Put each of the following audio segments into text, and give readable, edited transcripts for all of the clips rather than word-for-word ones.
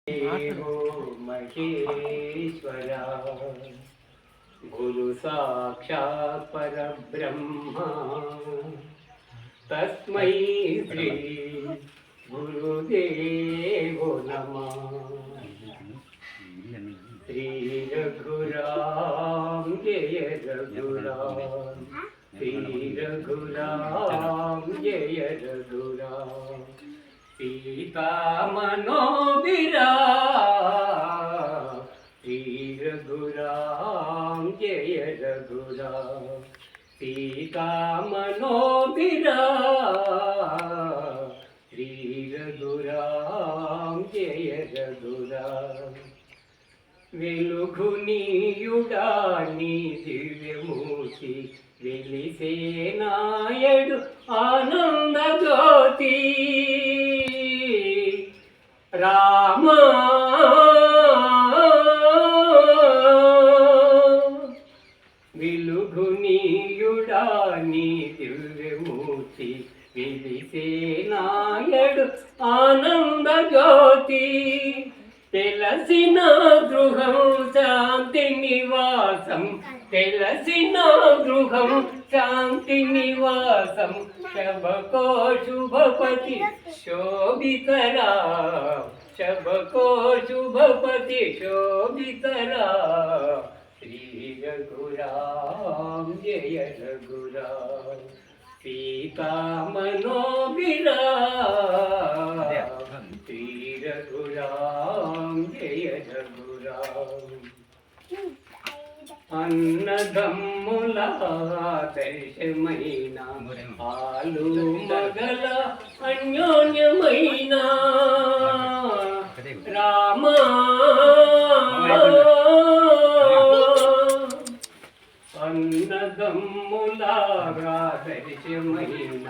देवो महेश्वरा गुरु साक्षात् परब्रह्मा तस्मै श्री गुरुदेवो नमः। श्री रघुराम जय रघुराम, श्री रघुराम जय रघुराम। सीता मनोविराम, श्री रघुराम जय रघुराम। सीता मनोविराम, श्री रघुराम जय रघुराम। వెలుగునీయుడాని దివ్యమూర్తి వెలిసేనాయడు ఆనంద జ్యోతి రామా వెలుగునీయుడాని దివ్యమూర్తి వెలిసేనాయడు ఆనంద జ్యోతి తెలసిన గృహం శాంతి నివాసం, తెలసిన గృహం శాంతి నివాసం। శబకో శుభపతి శోభితరా, శబకో శుభపతి శోభితరా। శ్రీ రఘురామ జయ రఘురామ, సీతా మనోవిరామ। శ్రీ రఘురామ జయ రఘురామ। అన్నదమ్ముల దర్శమైన ఆలు మగల అన్యోన్యమైన రామా అన్నదమ్ముల దర్శమైన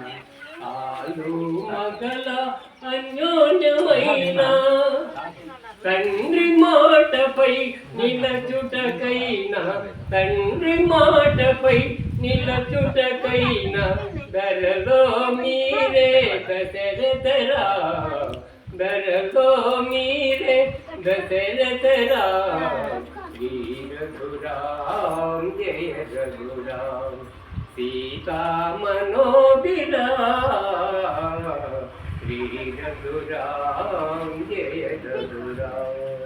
ఆలు మగల అన్యోన్యమైన తండ్రి మాటపై నిలచుటకైనా, తండ్రి మాటపై నిలచుటకైనా ధరలో మీరే దశరథరా, ధరలో మీరే దశరథరా। శ్రీ రఘురామ జయ రఘురామ, సీతా మనోవిరామ। श्री रघुराम जय रघुराम।